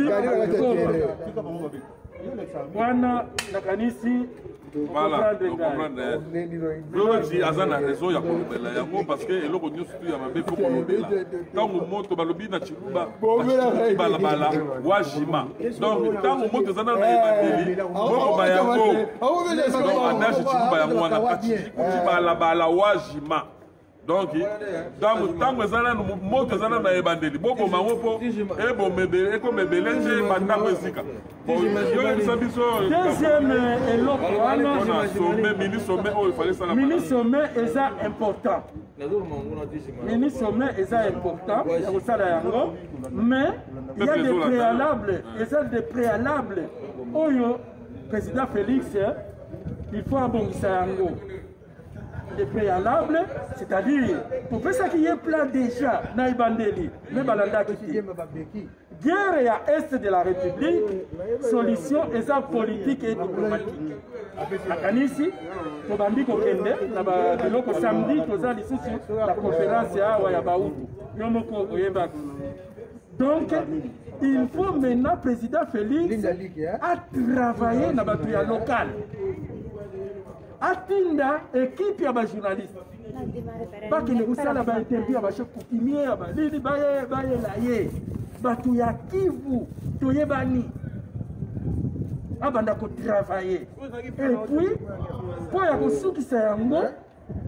Wana, Nakanisi, voilà, je aza na raison ya kolobela yango parce que eloko nyonso tu ya mabe fo kolobela ntango moto balobi na chiluba balabala wajima donc ntango moto ezana na ebandeli moko bayango donc adage chiluba yango wana kati balabala wajima donc ntango ezana moto ezana na ebandeli boboma ngo mpo ekomebele nje bantango esika deuxième eloko wana mini sommet eza important mini sommet eza important ya kosala yango mais il y a des préalables eza des préalables oyo président Félix il faut abongisa yango des préalables, c'est-à-dire pour faire ça qu'il y ait plein déjà na ibandeli mais balanda kiti guerre ya est de la République solution eza politique et diplomatique akanisi to bandi ko kende na ba biloko samedi toza lisusu la conférence ya ya bautu yomoko oyeba. Donc il faut maintenant président Félix à travailler na batu ya local atinda équipe ya ba journaliste baki ne kusala ba interview ya ba chef coutumier ya ba lili baye la ye batu ya Kivu toyebani abanda kotravailler. Et puis mpo ya kosukisa yango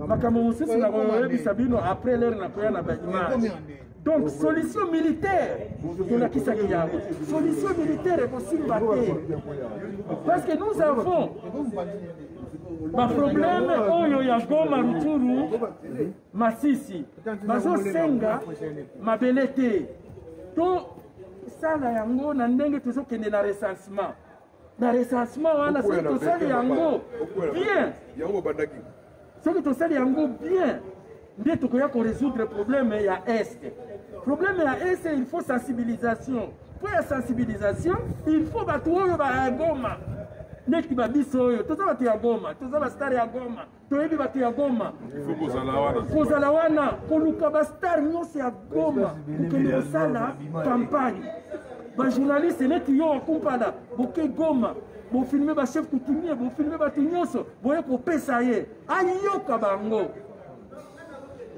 makambo mosusu na koyebisa bino après l'heure na koya na baimage. Donc solution militaire tolakisaki yango. Solution militaire ekosimba te parce que nous avons problème oyo ya Goma Rutshuru Masisi bazosenga mabele te to sala yango na ndenge tozokende na recensement wana soki tosali yango bien soki tosali yango bien nde tokoya korésoudre problème ya este. Problème ya este, il faut sensibilisation. Pour la sensibilisation, il faut bato oyo ba Goma neti babiso oyo toza bato ya Goma, toza bastar ya Goma, toyebi bato ya Goma, kozala wana koluka bastar nyonso ya Goma kokende kosala campagne. Bajournaliste neti yo akumpala boke Goma bofilme bachef coutumier, bofilme bato nyonso boye kopesa ye ayoka bango.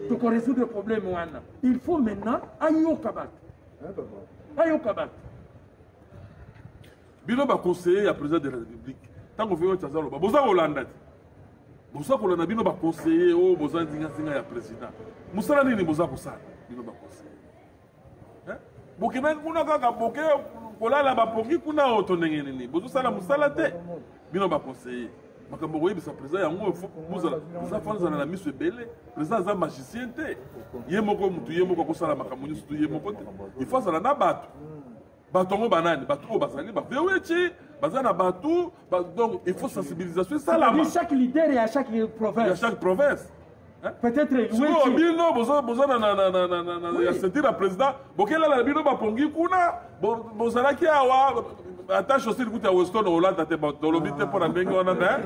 Donc on résout le problème. Il faut maintenant ayoka bato. Bino ba conseiller ya président de la République. Tant qu'on fait un chazalo, boza Hollande. Boza ko na bino ba conseiller o boza nzinga ya président. Musala nini boza ko sala? Bino ba conseiller. Bokena kuna kaka boke kolala ba pongi kuna otondenge nini. Bozo sala musala te. Bino ba conseiller. Makambo koyebisa président yango mozala zafanza na miso ebele président za magicien te ye moko mutu ye moko kosala makambo nyonso ye moko te il faut azala na bato ngo banani bato oyo bazali baveweci baza na bato donc il faut sensibilisation esalama chaque leader et à chaque province peut-être sikoyo bino boza na ya sentir ya président bokelala bino bapongi kuna bozalaki awa attache aussi likuta Weston Hollande te tolobi te mpo na ndenge wana na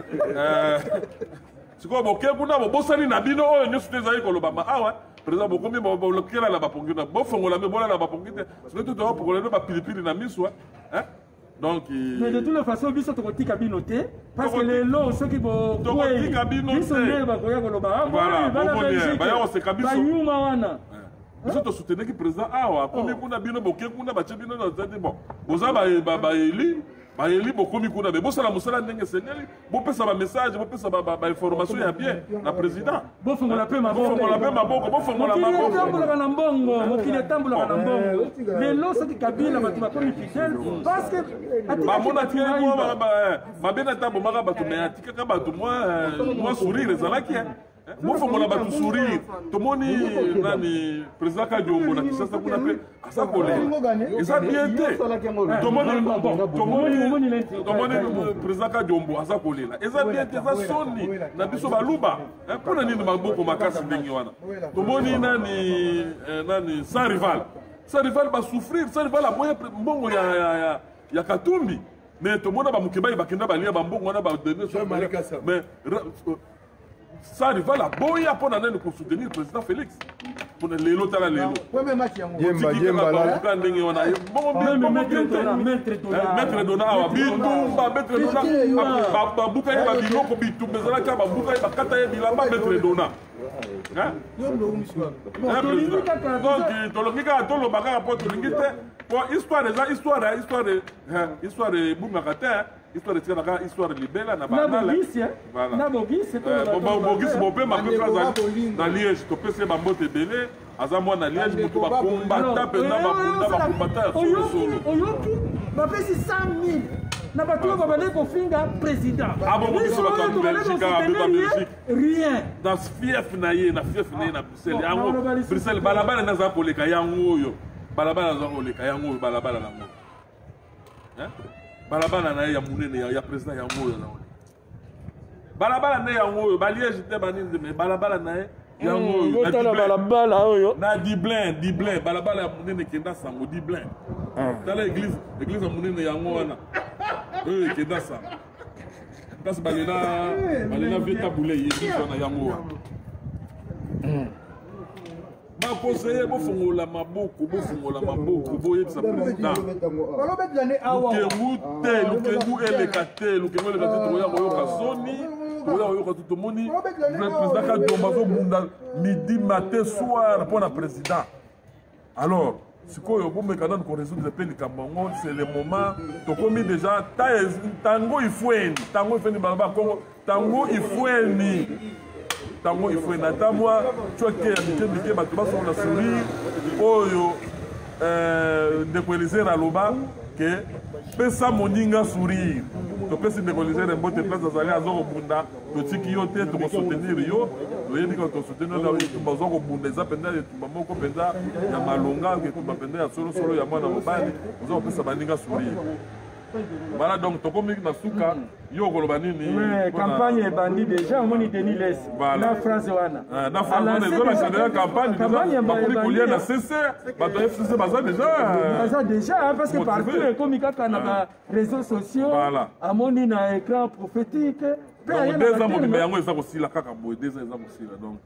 sikoyo boke kuna bobosani na bino oyo nyonso te ezali kolobama awa président bokomi bokelala bapongi na bofongola me bolala bapongi te sikoyo to toyapokola no bapilipili na miso donc mais de toute façon biso tokotika bino te parce que lelo soki tokotika bino biso nde bakoya koloba voilà baya koseka biso bayuma wana biso tosoutenaki président awa akomi kuna bino boke kuna batie bino na zadi bon boza baeli bokomi kuna me bosala mosala ndenge esengeli bopesa bamessage bopesa bainformation ya bien na président bofongola mpe maboko etambolaka na mbongo mokili etambolaka na mbongo lelo soki kabila bato bakomi fidèle parce que bamonaki mabe na ntango bomaka bato me atikaka bato mwa sourire ezalaki bofongola bato sourire tomoni nani président Kadiombo na Kinshasa kuna mpe aza kolela eza bien te tomoni président Kadiombo aza kolela eza bien te eza soni na biso baluba mpona nini maboko makasi ndenge wana tomoni nani sans rival basouffrir sans rival aboya mbongo ya Katumbi mais tomona bamokeba bakenda balia bambongo wana badene mais ça rival a boya pour soutenir le président Félix. Pour les lots à la lélo. Maître Dona, histoire de tika histoire libela na banala na bogisi bope mapesa na Liège topesa bambote ebele aza mwana Liège mutu bakombata mpenza bakombata ya solosolo oyoki bapesi 100 000 na bato oyo babandeki kofinga président abongokiso bato ya Belgique abeta Belgique rien na fief na ye na Bruxelles yango Bruxelles balabala naza koleka yango oyo balabala naza koleka yango oyo balabala nango balabala na ye ya munene ya président yango oyo naona balabala na yango oyo baliège te banini me balabala na ye yango oyo balabala oyo na Diblin balabala ya munene kenda sango Diblin tala église ya munene yango wana oyo kenda sango kasi balela vita boule ye biso na yango wana bakonseiller bofongola maboko boyebisa président lukengu eleka te tokoya koyoka soni tokoya koyoka tu tomoni président Kadiombo azobunda midi matin soir mpona président alors sikoyo bomeka nanu korésoudre mpe likambo yango c'est le moment tokomi déjà tango ifweni baloba kongo tango ifweni ata mwa tyoke ya mike bato basokola sourire oyo ndeko Elisere aloba ke pesa moninga sourire topesi ndeko Elisere mbote place azali azokobunda totiki yo te tokosoutenir yo toyebi kaka tosoutenir yo etumba ozokobunda eza mpenza etumba moko mpenza ya malonga etumba mpenza ya solosolo ya mwana mobali ozokopesa baninga sourire. Voilà donc tokomi na suka yo koloba nini campagne ebandi déjà omoni Denis Les na phrase wana na phrase wana ezola déjà campagne bakomi kolia na CC bato FCC baza déjà parce que partout ekomi kaka na ba réseaux sociaux amoni na écran prophétique pe déjà mobiba yango eza kosila kaka boye déjà eza kosila donc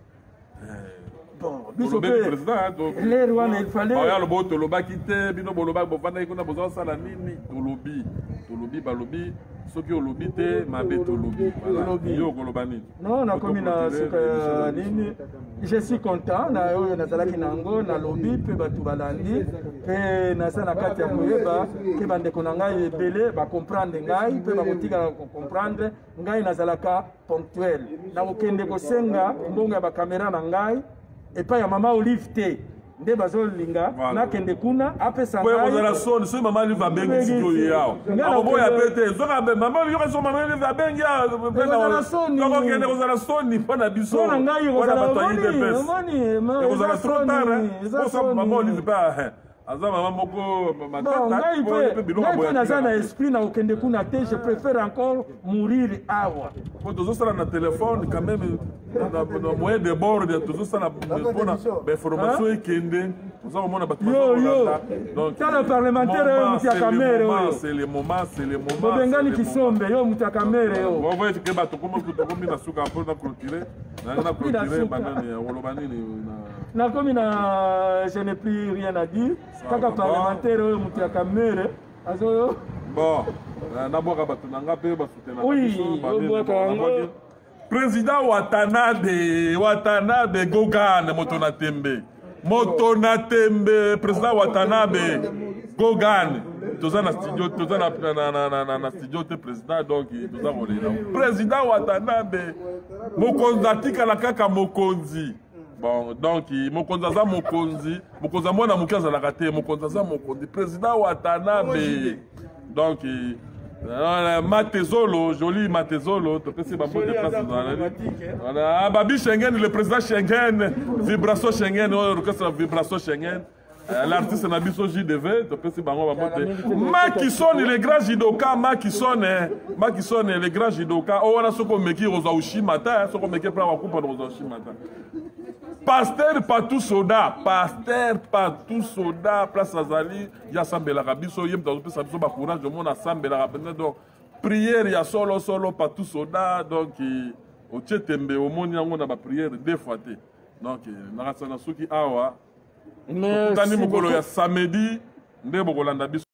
biso pe l'air wana il fallait oya lobo tolobaki te bino bolobaki bovandaki kuna boza kosala nini tolobi balobi soki olobi te mabe tolobi yo okoloba nini non nakomi na suka nini je suis content na oyo nazalaki nango nalobi mpe bato balandi mpe naza na kati ya koyeba ke bandeko na ngai ebele bacomprendre ngai mpe bakotika kocomprendre ngai nazalaka ponctuel nakokende kosenga mbongo ya bakamera na ngai epai ya mama Olive te nde bazolinga nakende kuna apesa ngai kozala soni soki mama Olive abengi sikoyo yawo akoboya pe te zoka mama Olive so mama Olive abengi yakokende kozala soni mpo na biso wana bato ayide pese ekozala trop tard posa mama Olive mpe aza mama moko ngai naza na esprit na kokende kuna te je préfère encore mourir awa po tozosala na telefone quand même na moyen de bord tozosala mpona bainformation ekende oza komona bato donc tala parlementaire oyo mutu ya kamere oyo c'est le moment bobengani kisombe yo mutu ya kamere oyo ovoye ke bato tokomi na suka mpo na clôturer na clôturer banani oloba nini nakomi na je n'ai plus rien à dire kaka parlementaire oyo mutu ya kamere azo bon nabwaka bato na nga mpe basutenaka biso président Watanabe Gogane moto na tembe président Watanabe Gogane toza na studio na studio te président donc toza kolela président Watanabe mokonzi atikala kaka mokonzi. Bon, donc, mokonzi aza mokonzi mwana moke azalaka te mokonzi aza mokonzi président Watanabe donc Matezolo joli Matezolo topesi bambote place voilà babi Schengen le président Schengen vibration Schengen orchestre vibration Schengen l'artiste na biso JDV topesi bango bambote Makison le grand judoka Makison le grand judoka o wana soko meki roza ushimata soko meki pra wakupa roza ushimata Pasteur Patou Soda place azali ya sambelaka biso yem tozopesa biso ba courage omona asambelaka penza donc prière ya solo Patou Soda donc otie tembe omoni yango na ba prière deux fois te donc nakasana soki awa tani mokolo ya samedi nde bokolanda biso